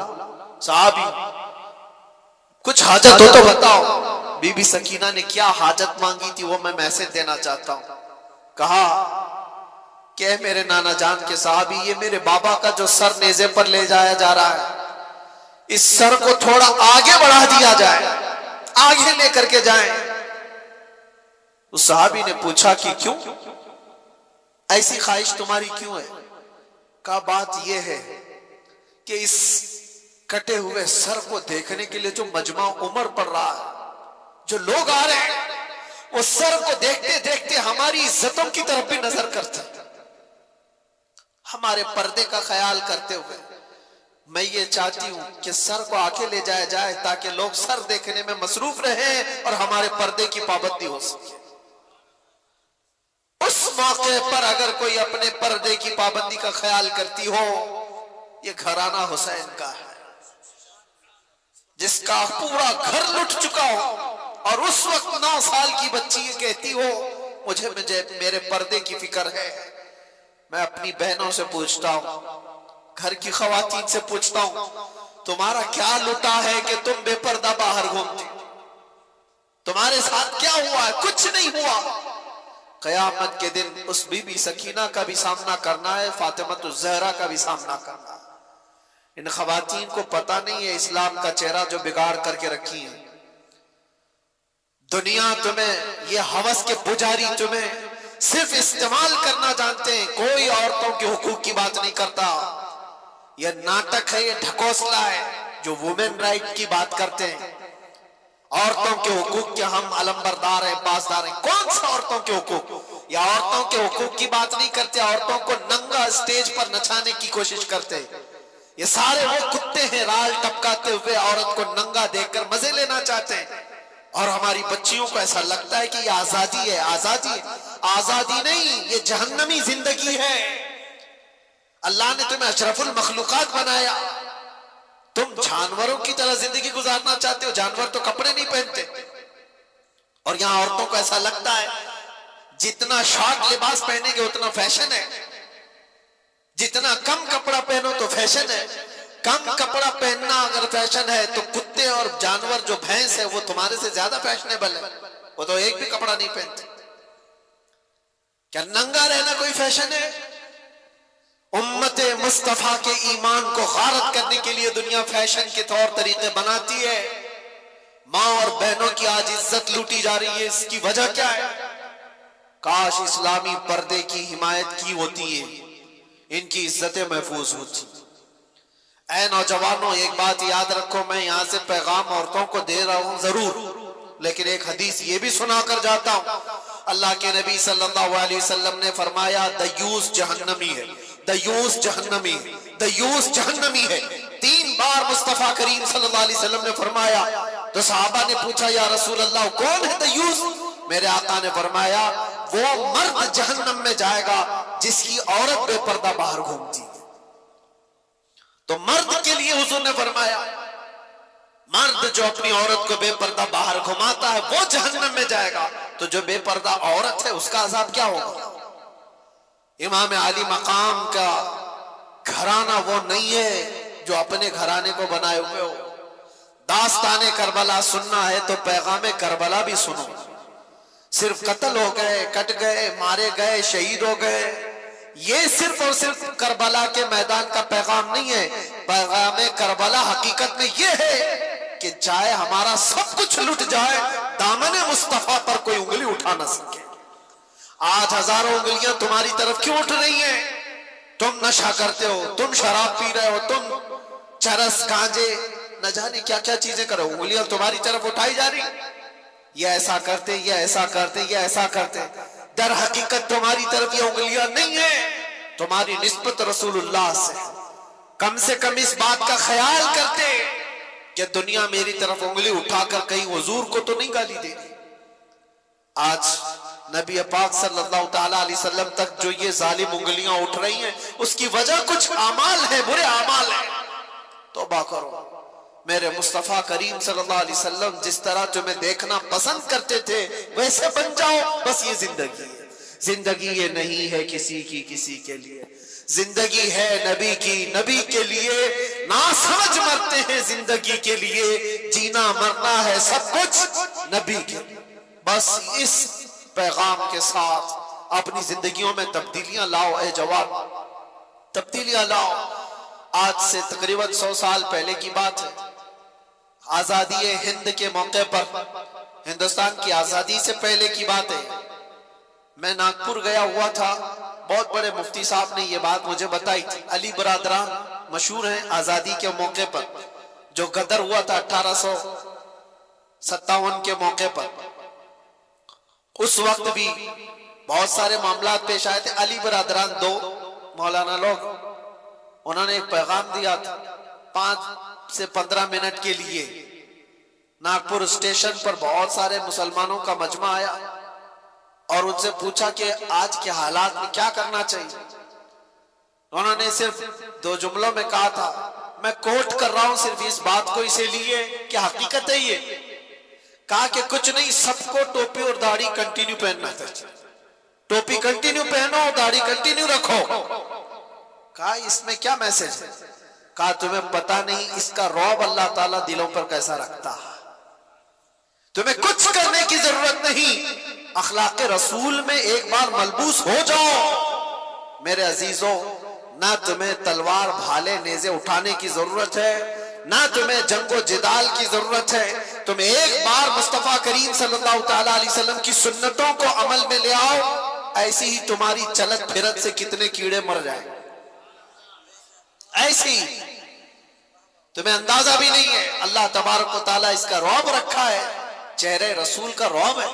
صحابی، کچھ حاجت ہو تو بتاؤ۔ بی بی سکینہ نے کیا حاجت مانگی تھی وہ میں میسج دینا چاہتا ہوں۔ کہا کہ میرے نانا جان کے صحابی، یہ میرے بابا کا جو سر نیزے پر لے جایا جا رہا ہے، اس سر کو تھوڑا آگے بڑھا دیا جائے، آگے لے کر کے جائیں۔ اس صحابی نے پوچھا کہ کیوں، ایسی خواہش تمہاری کیوں ہے؟ کہا بات یہ ہے کہ اس کٹے ہوئے سر کو دیکھنے کے لیے جو مجمع عمر پڑ رہا ہے، جو لوگ آ رہے ہیں، وہ سر کو دیکھتے دیکھتے ہماری عزتوں کی طرف بھی نظر کرتے، ہمارے پردے کا خیال کرتے ہوئے میں یہ چاہتی ہوں کہ سر کو آگے لے جایا جائے تاکہ لوگ سر دیکھنے میں مصروف رہیں اور ہمارے پردے کی پابندی ہو سکے۔ اس موقع پر اگر کوئی اپنے پردے کی پابندی کا خیال کرتی ہو، یہ گھرانہ حسین کا ہے، جس کا پورا گھر لٹ چکا ہو، اور اس وقت 9 سال کی بچی یہ کہتی ہو مجھے میرے پردے کی فکر ہے۔ میں اپنی بہنوں سے پوچھتا ہوں، گھر کی خواتین سے پوچھتا ہوں، تمہارا کیا لٹا ہے کہ تم بے پردہ باہر گھومتی؟ تمہارے ساتھ کیا ہوا ہے؟ کچھ نہیں ہوا۔ قیامت کے دن اس بی بی سکینہ کا بھی سامنا کرنا ہے، فاطمہ الزہرا کا بھی سامنا کرنا ہے۔ ان خواتین کو پتہ نہیں ہے اسلام کا چہرہ جو بگاڑ کر کے رکھی ہے۔ دنیا تمہیں یہ ہوس کے پجاری تمہیں صرف استعمال کرنا جانتے ہیں، کوئی عورتوں کے حقوق کی بات نہیں کرتا۔ یہ ناٹک ہے، یہ ڈھکوسلا ہے جو وومن رائٹ کی بات کرتے ہیں، عورتوں کے حقوق کے ہم علمبردار ہیں، پاسدار ہیں۔ کون سا عورتوں کے حقوق؟ یہ عورتوں کے حقوق کی بات نہیں کرتے، عورتوں کو ننگا اسٹیج پر نچانے کی کوشش کرتے ہیں۔ یہ سارے وہ کتے ہیں رال ٹپکاتے ہوئے عورت کو ننگا دیکھ کر مزے لینا چاہتے ہیں۔ اور ہماری بچیوں کو ایسا لگتا ہے کہ یہ آزادی ہے، آزادی ہے۔ آزادی نہیں، یہ جہنمی زندگی ہے۔ اللہ نے تمہیں اشرف المخلوقات بنایا، تم جانوروں کی طرح زندگی گزارنا چاہتے ہو؟ جانور تو کپڑے نہیں پہنتے۔ اور یہاں عورتوں کو ایسا لگتا ہے جتنا شارٹ لباس پہنیں گے اتنا فیشن ہے، جتنا کم کپڑا پہنو تو فیشن ہے۔ کم کپڑا پہننا اگر فیشن ہے تو کتے اور جانور جو بھینس ہے وہ تمہارے سے زیادہ فیشنیبل ہے، وہ تو ایک بھی کپڑا نہیں پہنتے۔ کیا ننگا رہنا کوئی فیشن ہے؟ امت مصطفیٰ کے ایمان کو غارت کرنے کے لیے دنیا فیشن کے طور طریقے بناتی ہے۔ ماں اور بہنوں کی آج عزت لوٹی جا رہی ہے، اس کی وجہ کیا ہے؟ کاش اسلامی پردے کی حمایت کی ہوتی ہے، ان کی عزتیں محفوظ ہوتی۔ اے نوجوانوں، ایک بات یاد رکھو، میں یہاں سے پیغام عورتوں کو دے رہا ہوں ضرور، لیکن ایک حدیث یہ بھی سنا کر جاتا ہوں۔ اللہ کے نبی صلی اللہ علیہ وسلم نے فرمایا دیوس جہنمی ہے، دیوس جہنمی ہے، دیوس جہنمی ہے۔ 3 بار مصطفیٰ کریم صلی اللہ علیہ وسلم نے فرمایا۔ تو صحابہ نے پوچھا یا رسول اللہ کون ہے دیوس؟ میرے آقا نے فرمایا وہ مرد جہنم میں جائے گا جس کی عورت بے پردہ باہر گھومتی ہے۔ تو مرد کے لیے حضور نے فرمایا مرد جو اپنی عورت کو بے پردہ باہر گھماتا ہے وہ جہنم میں جائے گا، تو جو بے پردہ عورت ہے اس کا عذاب کیا ہوگا؟ امام علی مقام کا گھرانہ وہ نہیں ہے جو اپنے گھرانے کو بنائے ہوئے ہو۔ داستان کربلا سننا ہے تو پیغام کربلا بھی سنو۔ صرف قتل ہو گئے، کٹ گئے، مارے گئے، شہید ہو گئے، یہ صرف اور صرف کربلا کے میدان کا پیغام نہیں ہے۔ پیغام کربلا حقیقت میں یہ ہے کہ چاہے ہمارا سب کچھ لٹ جائے، دامن مصطفیٰ پر کوئی انگلی اٹھا نہ سکے۔ آج ہزاروں انگلیاں تمہاری طرف کیوں اٹھ رہی ہیں؟ تم نشہ کرتے ہو، تم شراب پی رہے ہو، تم چرس گانجے نہ جانے کیا کیا چیزیں کرو، انگلیاں تمہاری طرف اٹھائی جا رہی۔ یہ ایسا کرتے، یہ ایسا کرتے، یہ ایسا کرتے، در حقیقت تمہاری طرف یہ انگلیاں نہیں ہیں، تمہاری نسبت رسول اللہ سے کم اس بات کا خیال کرتے کہ دنیا میری طرف انگلی اٹھا کر کہیں حضور کو تو نہیں گالی دے گی۔ آج نبی پاک صلی اللہ تعالی علیہ وسلم تک جو یہ ظالم انگلیاں اٹھ رہی ہیں اس کی وجہ کچھ اعمال ہے، برے اعمال ہیں۔ توبہ کرو۔ میرے مصطفیٰ کریم صلی اللہ علیہ وسلم جس طرح تمہیں دیکھنا پسند کرتے تھے ویسے بن جاؤ، بس یہ زندگی ہے۔ زندگی یہ نہیں ہے کسی کی کسی کے لیے، زندگی ہے نبی کی، نبی کے لیے نا سمجھ مرتے ہیں، زندگی کے لیے جینا مرنا ہے سب کچھ نبی کے لیے۔ بس اس پیغام کے ساتھ اپنی زندگیوں میں تبدیلیاں لاؤ اے جوان، تبدیلیاں لاؤ۔ آج سے تقریباً 100 سال پہلے کی بات ہے، آزادی ہند کے موقع پر، ہندوستان کی آزادی سے پہلے کی بات ہے، میں ناگپور گیا ہوا تھا، بہت بڑے مفتی صاحب نے یہ بات مجھے بتائی تھی۔ علی برادران مشہور ہیں آزادی کے موقع پر، جو غدر ہوا تھا 1857 کے موقع پر، اس وقت بھی بہت سارے معاملات پیش آئے تھے۔ علی برادران 2 مولانا لوگ، انہوں نے ایک پیغام دیا تھا 5 سے 15 منٹ کے لیے۔ ناگپور اسٹیشن پر بہت سارے مسلمانوں کا مجمع آیا اور ان سے پوچھا کہ آج کے حالات میں کیا کرنا چاہیے۔ انہوں نے صرف 2 جملوں میں کہا تھا، میں کوٹ کر رہا ہوں صرف اس بات کو اسے لیے کہ حقیقت ہے یہ، کہا کہ کچھ نہیں، سب کو ٹوپی اور داڑھی کنٹینیو پہننا چاہیے، ٹوپی کنٹینیو پہنو، داڑھی کنٹینیو رکھو۔ کہا اس میں کیا میسج ہے؟ کہا تمہیں پتا نہیں اس کا رعب اللہ تعالیٰ دلوں پر کیسا رکھتا ہے۔ تمہیں کچھ کرنے کی ضرورت نہیں، اخلاق رسول میں ایک بار ملبوس ہو جاؤ۔ میرے عزیزوں، نہ تمہیں تلوار بھالے نیزے اٹھانے کی ضرورت ہے، نہ تمہیں جنگ و جدال کی ضرورت ہے، تم ایک بار مصطفیٰ کریم صلی اللہ تعالی علیہ وسلم کی سنتوں کو عمل میں لے آؤ، ایسی ہی تمہاری چلت پھرت سے کتنے کیڑے مر جائیں، ایسی تمہیں اندازہ بھی نہیں ہے۔ اللہ تبارک و تعالیٰ اس کا رعب رکھا ہے، چہرے رسول کا رعب ہے،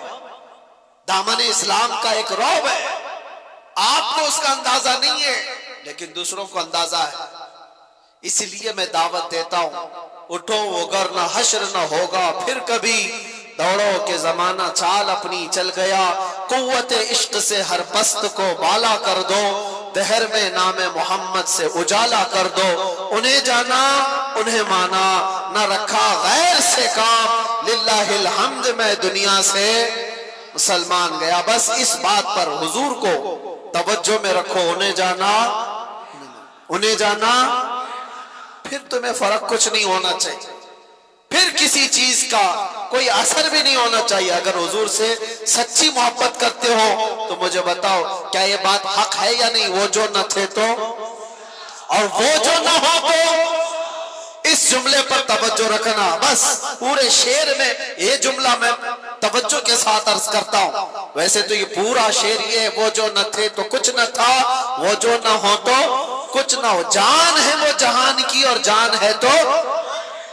دامن اسلام کا ایک رعب ہے۔ آپ کو اس کا اندازہ نہیں ہے لیکن دوسروں کو اندازہ ہے۔ اس لیے میں دعوت دیتا ہوں، اٹھو وگر نہ حشر نہ ہوگا پھر کبھی، دوڑو کہ زمانہ چال اپنی چل گیا، قوت عشق سے ہر پست کو بالا کر دو، دہر میں نام محمد سے اجالا کر دو، انہیں جانا انہیں مانا، نہ رکھا غیر سے کام، للہ الحمد میں دنیا سے مسلمان گیا۔ بس اس بات پر حضور کو توجہ میں رکھو، انہیں جانا انہیں جانا، پھر تمہیں فرق کچھ نہیں ہونا چاہیے، پھر کسی چیز کا کوئی اثر بھی نہیں ہونا چاہیے۔ اگر حضور سے سچی محبت کرتے ہو تو مجھے بتاؤ کیا یہ بات حق ہے یا نہیں؟ وہ جو نہ تھے تو اور وہ جو نہ ہو تو، اس جملے پر توجہ رکھنا۔ بس پورے شعر میں یہ جملہ میں توجہ کے ساتھ عرض کرتا ہوں، ویسے تو یہ پورا شعر یہ ہے، وہ جو نہ تھے تو کچھ نہ تھا، وہ جو نہ ہو تو کچھ نہ ہو، جان ہے وہ جہان کی اور جان ہے تو،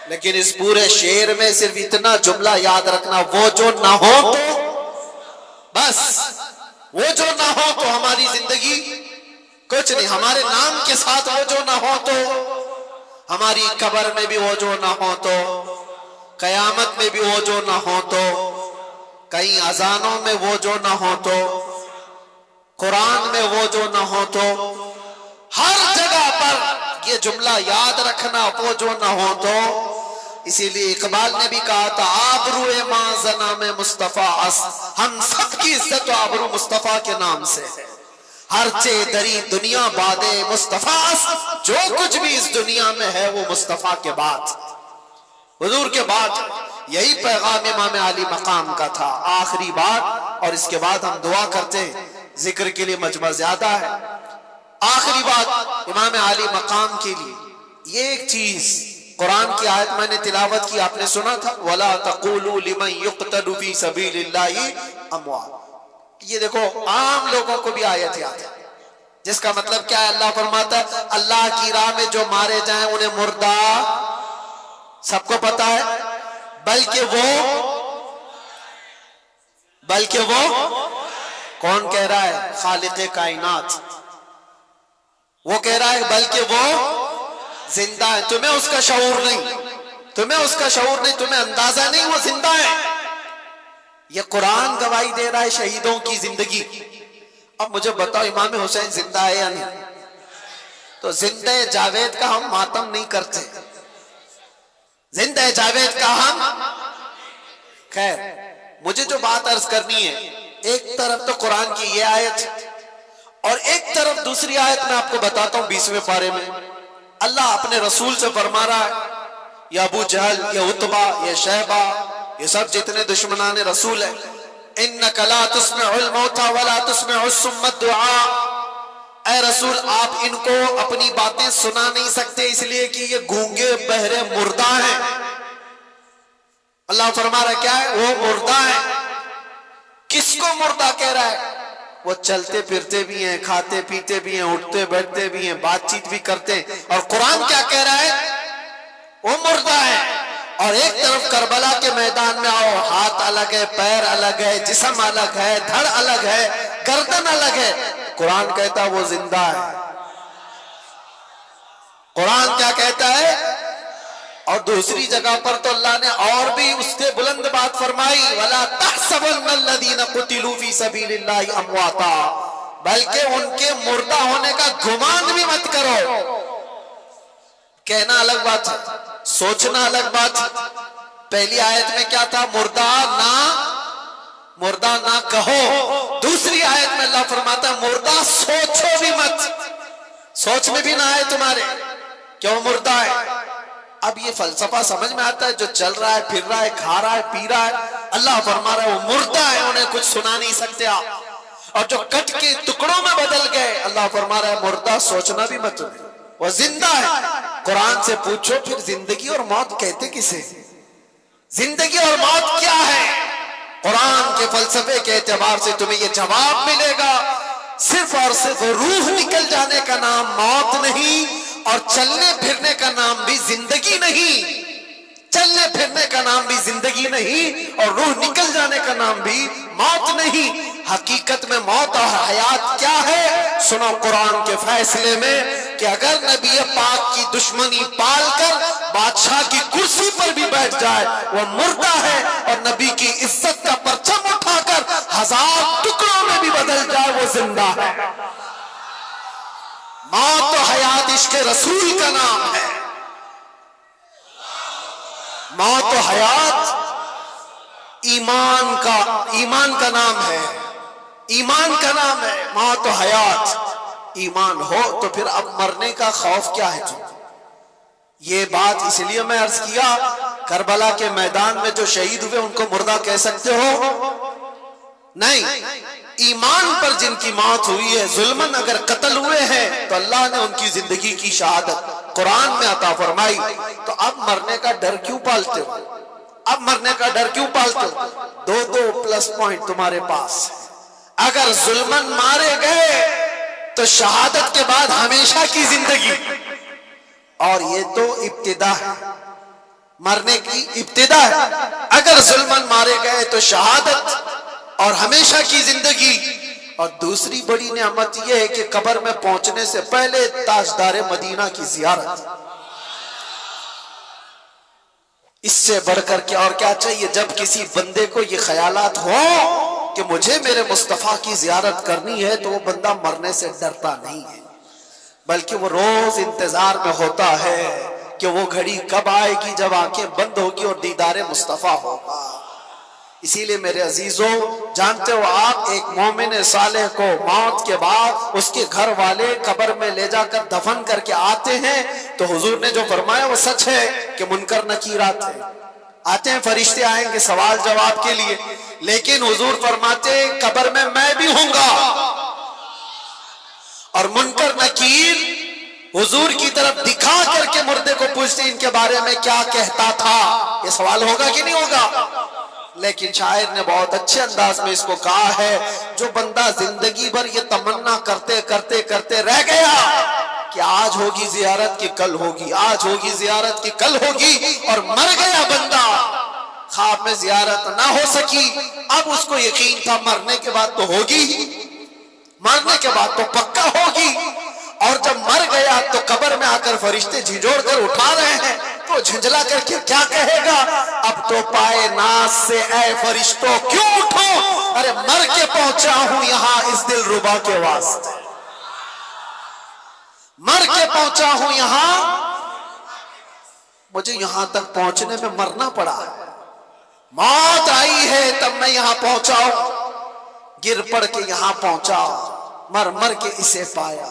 لیکن اس پورے شعر میں صرف اتنا جملہ یاد رکھنا، وہ جو نہ ہو تو، بس وہ جو نہ ہو تو ہماری زندگی کچھ نہیں، ہمارے نام کے ساتھ وہ جو نہ ہو تو، ہماری قبر میں بھی وہ جو نہ ہو تو، قیامت میں بھی وہ جو نہ ہو تو، کئی اذانوں میں وہ جو نہ ہو تو، قرآن میں وہ جو نہ ہو تو، ہر جگہ پر یہ جملہ یاد رکھنا، وہ جو نہ ہو تو۔ اسی لیے اقبال نے بھی کہا تھا، آبروئے ماں زنام مصطفیٰ اس، ہم سب کی عزت و آبرو مصطفیٰ کے نام سے ہے، ہر چے دری دنیا بادے مصطفیٰ اس، جو کچھ بھی اس دنیا میں ہے وہ مصطفیٰ کے بعد، حضور کے بعد۔ یہی پیغام امام علی مقام کا تھا، آخری بات، اور اس کے بعد ہم دعا کرتے ہیں، ذکر کے لیے مجمع زیادہ ہے۔ آخری بات امام علی مقام کے لیے، یہ ایک چیز قرآن کی آیت میں نے تلاوت کی، آپ نے سنا تھا، وَلَا تَقُولُوا لِمَنْ يُقْتَلُ فِي سَبِيلِ اللَّهِ أَمْوَاتٌ۔ یہ دیکھو عام لوگوں کو بھی آیت یاد ہے، جس کا مطلب کیا ہے؟ اللہ فرماتا ہے اللہ کی راہ میں جو مارے جائیں انہیں مردہ، سب کو پتا ہے، بلکہ وہ کون کہہ رہا ہے؟ خالق کائنات، وہ کہہ رہا ہے بلکہ وہ زندہ ہے۔ تمہیں اس کا شعور نہیں، تمہیں اس کا شعور نہیں، تمہیں اندازہ نہیں، وہ زندہ ہے۔ یہ قرآن گواہی دے رہا ہے شہیدوں کی زندگی۔ اب مجھے بتاؤ امام حسین زندہ ہے یا نہیں؟ تو زندہ جاوید کا ہم ماتم نہیں کرتے، زندہ جاوید کا ہم، خیر مجھے جو بات عرض کرنی ہے، ایک طرف تو قرآن کی یہ آیت اور ایک طرف دوسری آیت میں آپ کو بتاتا ہوں 20ویں پارے میں اللہ اپنے رسول سے فرما رہا ہے، یا ابو جہل، یا عتبہ، یا شیبہ، یہ سب جتنے دشمنان رسول ہیں، اِنَّكَ لَا تُسْمِعُ الْمَوْتَى وَلَا تُسْمِعُ الصُّمَّ الدُّعَاءَ، اے رسول آپ ان کو اپنی باتیں سنا نہیں سکتے، اس لیے کہ یہ گونگے بہرے مردہ ہیں۔ اللہ فرما رہا ہے کیا ہے؟ وہ مردہ ہیں۔ کس کو مردہ کہہ رہا ہے؟ وہ چلتے پھرتے بھی ہیں، کھاتے پیتے بھی ہیں، اٹھتے بیٹھتے بھی ہیں، بات چیت بھی کرتے ہیں، اور قرآن کیا کہہ رہا ہے؟ وہ مردہ ہے۔ اور ایک طرف کربلا کے میدان میں آؤ، ہاتھ الگ ہے، پیر الگ ہے، جسم الگ ہے، دھڑ الگ ہے، گردن الگ ہے، قرآن کہتا ہے وہ زندہ ہے۔ قرآن کیا کہتا ہے؟ اور دوسری جگہ پر تو اللہ نے اور بھی اس سے بلند بات فرمائی، وَلَا تَحْسَبَنَّ الَّذِينَ قُتِلُوا فِي سَبِيلِ اللَّهِ أَمْوَاتًا، بلکہ ان کے مردہ ہونے کا گمان بھی مت کرو۔ کہنا الگ بات ہے، سوچنا الگ بات ہے۔ پہلی آیت میں کیا تھا؟ مردہ نہ کہو۔ دوسری آیت میں اللہ فرماتا ہے مردہ سوچو بھی مت، سوچ میں بھی نہ آئے تمہارے کیوں مردہ ہے۔ اب یہ فلسفہ سمجھ میں آتا ہے، جو چل رہا ہے، پھر رہا ہے، کھا رہا ہے، پی رہا ہے، اللہ فرما رہا ہے وہ مردہ ہے، انہیں کچھ سنا نہیں سکتے آپ۔ اور جو کٹ کے ٹکڑوں میں بدل گئے، اللہ فرما رہا ہے مردہ سوچنا بھی مت، وہ زندہ ہے۔ قرآن سے پوچھو پھر زندگی اور موت کہتے کسے؟ زندگی اور موت کیا ہے؟ قرآن کے فلسفے کے اعتبار سے تمہیں یہ جواب ملے گا، صرف اور صرف روح نکل جانے کا نام موت نہیں، اور چلنے پھرنے کا نام بھی زندگی نہیں، چلنے پھرنے کا نام بھی زندگی نہیں، اور روح نکل جانے کا نام بھی موت نہیں۔ حقیقت میں موت اور حیات کیا ہے؟ سنو قرآن کے فیصلے میں کہ اگر نبی پاک کی دشمنی پال کر بادشاہ کی کرسی پر بھی بیٹھ جائے وہ مردہ ہے، اور نبی کی عزت کا پرچم اٹھا کر 1000 ٹکڑوں میں بھی بدل جائے وہ زندہ ہے۔ موت و حیات عشق رسول کا نام ہے۔ موت و حیات ایمان کا نام ہے، ایمان کا نام ہے۔ موت و حیات ایمان ہو تو پھر اب مرنے کا خوف کیا ہے تم؟ یہ بات اس لیے میں عرض کیا، کربلا کے میدان میں جو شہید ہوئے ان کو مردہ کہہ سکتے ہو؟ نہیں، ایمان پر جن کی موت ہوئی ہے، ظلمن اگر قتل ہوئے ہیں تو اللہ نے ان کی زندگی کی شہادت قرآن میں عطا فرمائی۔ تو اب مرنے کا ڈر کیوں پالتے ہو؟ اب مرنے کا ڈر کیوں پالتے ہو؟ دو پلس پوائنٹ تمہارے پاس ہے۔ اگر ظلمن مارے گئے تو شہادت کے بعد ہمیشہ کی زندگی، اور یہ تو ابتدا ہے، مرنے کی ابتدا ہے۔ اگر ظلمن مارے گئے تو شہادت اور ہمیشہ کی زندگی، اور دوسری بڑی نعمت یہ ہے کہ قبر میں پہنچنے سے پہلے تاجدار مدینہ کی زیارت۔ اس سے بڑھ کر کے اور کیا چاہیے؟ جب کسی بندے کو یہ خیالات ہو کہ مجھے میرے مصطفیٰ کی زیارت کرنی ہے تو وہ بندہ مرنے سے ڈرتا نہیں ہے، بلکہ وہ روز انتظار میں ہوتا ہے کہ وہ گھڑی کب آئے گی جب آنکھیں بند ہوگی اور دیدار مصطفیٰ ہوگا۔ اسی لیے میرے عزیزوں، جانتے ہو آپ ایک مومن صالح کو موت کے بعد اس کے گھر والے قبر میں لے جا کر دفن کر کے آتے ہیں تو حضور نے جو فرمایا وہ سچ ہے کہ منکر نکیر آتے ہیں، فرشتے آئیں گے سوال جواب کے لیے، لیکن حضور فرماتے ہیں قبر میں میں بھی ہوں گا، اور منکر نکیر حضور کی طرف دکھا کر کے مردے کو پوچھتے ان کے بارے میں کیا کہتا تھا۔ یہ سوال ہوگا کہ نہیں ہوگا؟ لیکن شاعر نے بہت اچھے انداز میں اس کو کہا ہے، جو بندہ زندگی بھر یہ تمنا کرتے کرتے کرتے رہ گیا کہ آج ہوگی زیارت کی کل ہوگی، آج ہوگی زیارت کی کل ہوگی، اور مر گیا بندہ، خواب میں زیارت نہ ہو سکی، اب اس کو یقین تھا مرنے کے بعد تو ہوگی، مرنے کے بعد تو پکا ہوگی، اور جب مر گیا تو قبر میں آ کر فرشتے جھنجھوڑ کر اٹھا رہے ہیں تو جھنجلا کر کے کیا کہے گا؟ اب تو پائے ناز سے اے فرشتوں کیوں اٹھو، ارے مر کے پہنچا ہوں یہاں اس دل ربا کے واسطے، مر کے پہنچا ہوں یہاں، مجھے یہاں تک پہنچنے میں مرنا پڑا ہے، موت آئی ہے تب میں یہاں پہنچا ہوں، گر پڑ کے یہاں پہنچا، مر مر کے اسے پایا،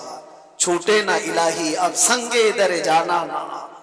چھوٹے نہ الہی اب سنگے در جانا نا،